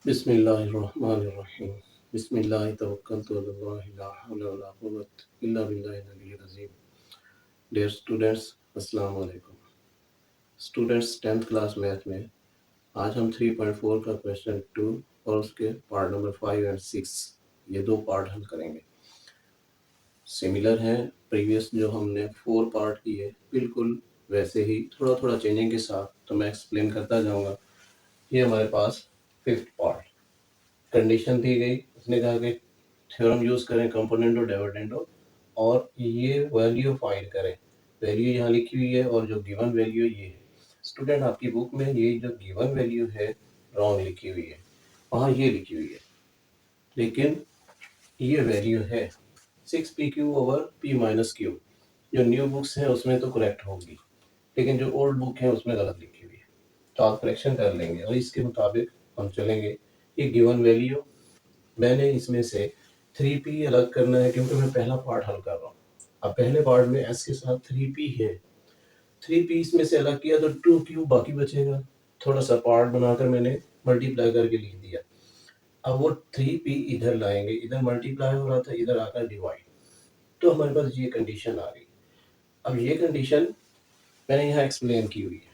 बिस्मिल्लाहिर्रहमानिर्रहीम। बिस्मिल्लाहि तवक्कलतु अलल्लाहि ला हौला वला कुव्वता इल्ला बिल्लाहिल अलिय्यिल अज़ीम। डियर स्टूडेंट्स, अस्सलाम वालेकुम। स्टूडेंट्स, 10th क्लास मैथ में आज हम 3.4 का क्वेश्चन 2 और उसके पार्ट नंबर 5 एंड 6 ये दो पार्ट हल करेंगे। सिमिलर हैं प्रीवियस जो हमने 4 पार्ट किए, बिल्कुल वैसे ही थोड़ा थोड़ा चेंजिंग के साथ, तो मैं एक्सप्लेन करता जाऊंगा। ये हमारे पास 5th पार्ट। कंडीशन दी गई, उसने कहा कि थ्योरम यूज करें कंपोनेंट और डिविडेंड और ये वैल्यू फाइंड करें। वैल्यू यहाँ लिखी हुई है और जो गिवन वैल्यू ये है। स्टूडेंट, आपकी बुक में ये जो गिवन वैल्यू है रॉन्ग लिखी हुई है, वहाँ ये लिखी हुई है, लेकिन ये वैल्यू है 6pq/p-q। जो न्यू बुक्स हैं उसमें तो करेक्ट होगी, लेकिन जो ओल्ड बुक है उसमें गलत लिखी हुई है, तो आप करेक्शन कर लेंगे और इसके मुताबिक हम चलेंगे। ये गिवन वैल्यू मैंने इसमें से 3p अलग करना है क्योंकि मैं पहला पार्ट हल कर रहा हूँ। अब पहले पार्ट में s के साथ 3p है, 3p इसमें से अलग किया तो 2q बाकी बचेगा। थोड़ा सा पार्ट बनाकर मैंने मल्टीप्लाई करके लिख दिया। अब वो 3p इधर लाएंगे, इधर मल्टीप्लाई हो रहा था, इधर आकर डिवाइड, तो हमारे पास ये कंडीशन आ गई। अब ये कंडीशन मैंने यहाँ एक्सप्लेन की हुई है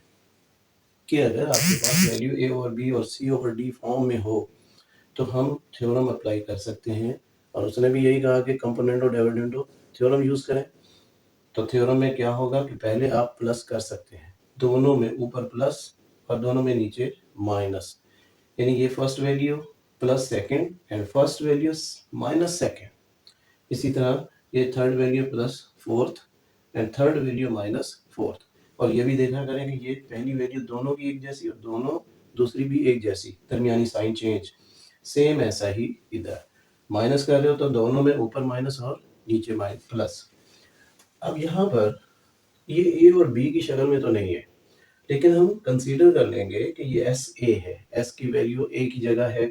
कि अगर आपके पास वैल्यू a और b और c और d फॉर्म में हो तो हम थ्योरम अप्लाई कर सकते हैं। और उसने भी यही कहा कि कंपोनेंट और डिविडेंड थ्योरम यूज करें। तो थ्योरम में क्या होगा कि पहले आप प्लस कर सकते हैं, दोनों में ऊपर प्लस और दोनों में नीचे माइनस, यानी ये first value plus second and first value minus second. इसी तरह ये third value plus fourth and third value minus fourth. और ये भी देखा करें कि ये पहली वैल्यू दोनों की एक जैसी और दोनों दूसरी भी एक जैसी, दरमियानी साइन चेंज सेम। ऐसा ही इधर माइनस कर रहे हो तो दोनों में ऊपर माइनस और नीचे माइनस प्लस। अब यहाँ पर ये ए और बी की शक्ल में तो नहीं है, लेकिन हम कंसीडर कर लेंगे कि ये एस ए है, एस की वैल्यू ए की जगह है,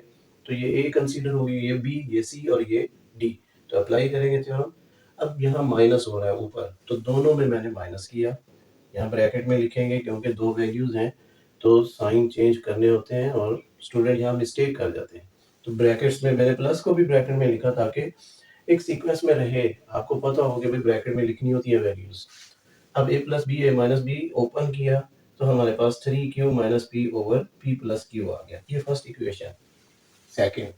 तो ये ए कंसीडर होगी, ये बी, ये सी और ये डी। तो अप्लाई करेंगे थ्योरम। अब यहाँ माइनस हो रहा है ऊपर, तो दोनों में मैंने माइनस किया। यहाँ ब्रैकेट में लिखेंगे क्योंकि दो वैल्यूज हैं तो साइन चेंज करने होते हैं और स्टूडेंट यहाँ मिस्टेक कर जाते हैं। तो ब्रैकेट्स में मैंने प्लस को भी ब्रैकेट में लिखा ताकि एक सीक्वेंस में रहे, आपको पता हो कि भाई ब्रैकेट में लिखनी होती है वैल्यूज। अब a plus B A minus B open किया तो हमारे पास 3q minus P over p plus Q आ गया। ये फर्स्ट इक्वेशन। सेकंड,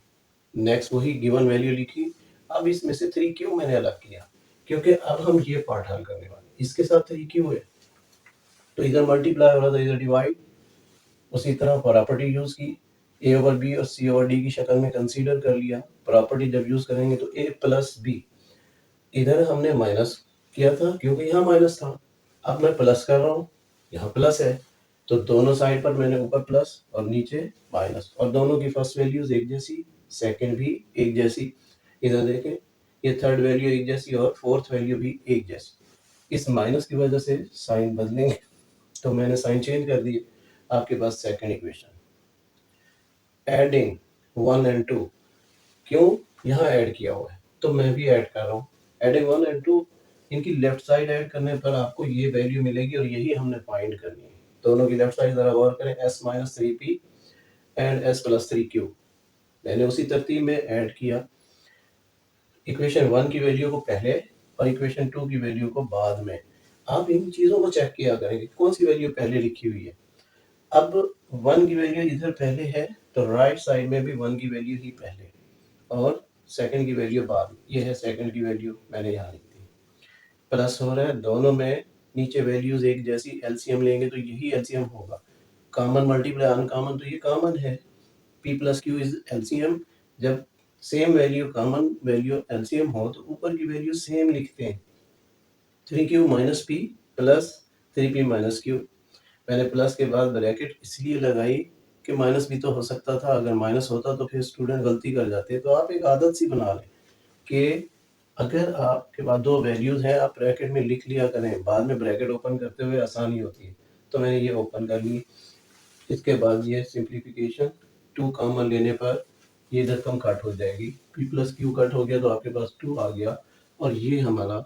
नेक्स्ट वही गिवन वैल्यू लिखी। अब इसमें से 3q मैंने अलग किया क्योंकि अब हम ये पार्ट हल करने वाले, इसके साथ 3q है तो इधर मल्टीप्लाई हो रहा था, इधर डिवाइड। उसी तरह प्रॉपर्टी यूज की, a ओवर b और c ओवर d की शक्ल में कंसीडर कर लिया। प्रॉपर्टी जब यूज करेंगे तो a प्लस बी, इधर हमने माइनस किया था क्योंकि यहाँ माइनस था, अब मैं प्लस कर रहा हूँ, यहाँ प्लस है, तो दोनों साइड पर मैंने ऊपर प्लस और नीचे माइनस, और दोनों की फर्स्ट वैल्यूज एक जैसी, सेकंड भी एक जैसी। इधर देखें, ये थर्ड वैल्यू एक जैसी और फोर्थ वैल्यू भी एक जैसी। इस माइनस की वजह से साइन बदलेंगे, तो मैंने साइन चेंज कर दिए। आपके पास सेकंड इक्वेशन, एडिंग 1 एंड 2। क्यों यहाँ ऐड किया हुआ है तो मैं भी ऐड कर रहा हूँ। एडिंग 1 एंड 2, इनकी लेफ्ट साइड ऐड करने पर आपको ये वैल्यू मिलेगी और यही हमने फाइंड करनी है। दोनों की लेफ्ट साइड जरा गौर करें, s minus 3p and s plus 3q। मैंने उसी तरतीब में ऐड किया, इक्वेशन 1 की वैल्यू को पहले और इक्वेशन 2 की वैल्यू को बाद में। आप इन चीज़ों को चेक किया करेंगे कौन सी वैल्यू पहले लिखी हुई है। अब 1 की वैल्यू इधर पहले है तो राइट साइड में भी 1 की वैल्यू ही पहले और सेकंड की वैल्यू बाद में। ये है सेकंड की वैल्यू, मैंने यहाँ लिख दी। प्लस हो रहा है, दोनों में नीचे वैल्यूज एक जैसी, एलसीएम लेंगे तो यही एलसीएम होगा। कॉमन मल्टीप्लाई अनकॉमन, तो ये कॉमन है, p plus Q is LCM. जब same value common value LCM हो तो ऊपर की वैल्यू सेम लिखते हैं, 3q minus P plus 3p minus Q. मैंने प्लस के बाद ब्रैकेट इसलिए लगाई कि माइनस भी तो हो सकता था, अगर माइनस होता तो फिर स्टूडेंट गलती कर जाते। तो आप एक आदत सी बना लें कि अगर आपके पास दो वैल्यूज हैं आप ब्रैकेट में लिख लिया करें, बाद में ब्रैकेट ओपन करते हुए आसानी होती है। तो मैंने ये ओपन कर ली। इसके बाद ये सिंप्लीफिकेशन, 2 कॉमन लेने पर ये इधर कम कट हो जाएगी, p प्लस क्यू कट हो गया तो आपके पास 2 आ गया, और ये हमारा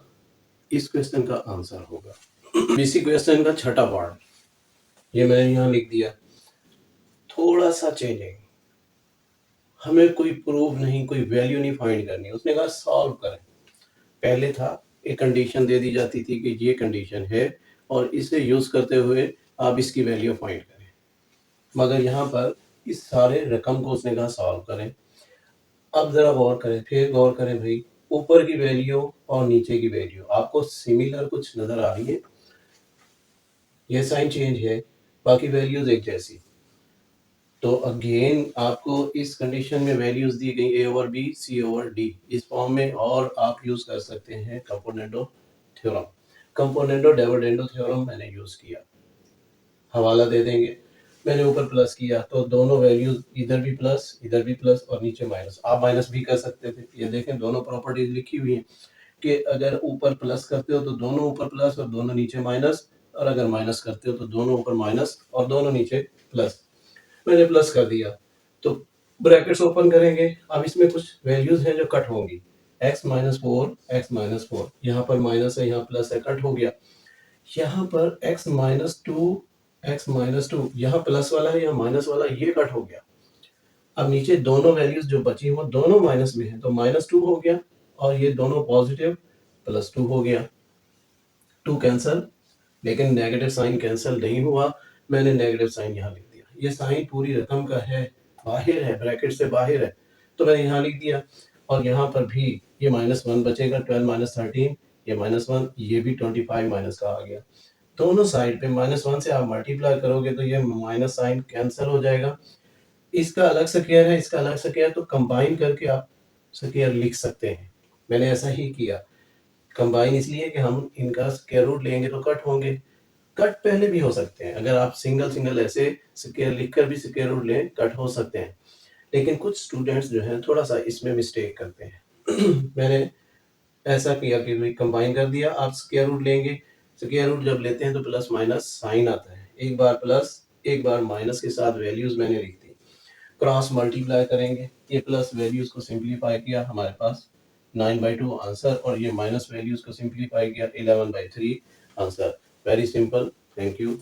इस क्वेश्चन का आंसर होगा। इसी क्वेश्चन का छठा पार्ट ये मैंने यहाँ लिख दिया, थोड़ा सा चेंजिंग। हमें कोई प्रूफ नहीं, कोई वैल्यू नहीं फाइंड करनी। उसने कहा सॉल्व करें। पहले था एक कंडीशन दे दी जाती थी कि ये कंडीशन है और इसे यूज करते हुए आप इसकी वैल्यू फाइंड करें, मगर यहाँ पर इस सारे रकम को उसने कहा सॉल्व करें। अब जरा गौर करें, फिर गौर करें भाई, ऊपर की वैल्यू और नीचे की वैल्यू आपको सिमिलर कुछ नजर आ रही है? ये साइन चेंज है, बाकी वैल्यूज एक जैसी। तो अगेन आपको इस कंडीशन में वैल्यूज दी गई a over b c over d इस फॉर्म में, और आप यूज कर सकते हैं कंपोनेंटो थ्योरम। कंपोनेंटो डिविडेंडो थ्योरम मैंने यूज किया, हवाला दे देंगे। मैंने ऊपर प्लस किया तो दोनों वैल्यूज इधर भी प्लस और नीचे माइनस। आप माइनस भी कर सकते थे। ये देखें दोनों प्रॉपर्टीज लिखी हुई हैं कि अगर ऊपर प्लस करते हो तो दोनों ऊपर प्लस और दोनों नीचे माइनस, और अगर माइनस करते हो तो दोनों ऊपर माइनस और दोनों नीचे प्लस। मैंने प्लस कर दिया तो ब्रैकेट्स ओपन करेंगे। अब इसमें कुछ वैल्यूज हैं जो कट होंगी, x माइनस फोर, यहाँ पर माइनस है, यहाँ प्लस है, कट हो गया। यहाँ पर x माइनस टू, यहाँ प्लस वाला है, यहाँ माइनस वाला, ये कट हो गया। अब नीचे दोनों वैल्यूज जो बची वो दोनों माइनस में है, तो -2 हो गया, और ये दोनों पॉजिटिव, +2 हो गया। 2 कैंसल, लेकिन नेगेटिव साइन कैंसिल नहीं हुआ। मैंने नेगेटिव साइन यहाँ लिख दिया। ये साइन पूरी रकम का है, बाहर है, ब्रैकेट से बाहर है, तो मैंने यहाँ लिख दिया। और यहाँ पर भी ये -1 बचेगा, 12 माइनस 13, ये -1, ये भी 25 माइनस का आ गया। दोनों साइड पे -1 से आप मल्टीप्लाई करोगे तो ये माइनस साइन कैंसिल हो जाएगा। इसका अलग स्क्वायर है, इसका अलग स्क्वायर, तो कंबाइन करके आप स्क्वायर लिख सकते हैं। मैंने ऐसा ही किया। कंबाइन इसलिए कि हम इनका स्क्वायर रूट लेंगे तो कट होंगे। कट पहले भी हो सकते हैं, अगर आप सिंगल सिंगल ऐसे स्क्वायर लिखकर भी स्क्वायर रूट लें, कट हो सकते हैं। लेकिन कुछ स्टूडेंट्स जो हैं थोड़ा सा इसमें मिस्टेक करते हैं। मैंने ऐसा किया कि भाई कंबाइन कर दिया। आप स्क्वायर रूट लेंगे, स्क्वायर रूट जब लेते हैं तो प्लस माइनस साइन आता है, एक बार प्लस एक बार माइनस के साथ वैल्यूज मैंने लिख दी। क्रॉस मल्टीप्लाई करेंगे, ये प्लस वैल्यूज को सिंप्लीफाई किया, हमारे पास 9/2 आंसर, और ये माइनस वैल्यूज को सिंप्लीफाई किया 11/3 answer. Very simple. Thank you.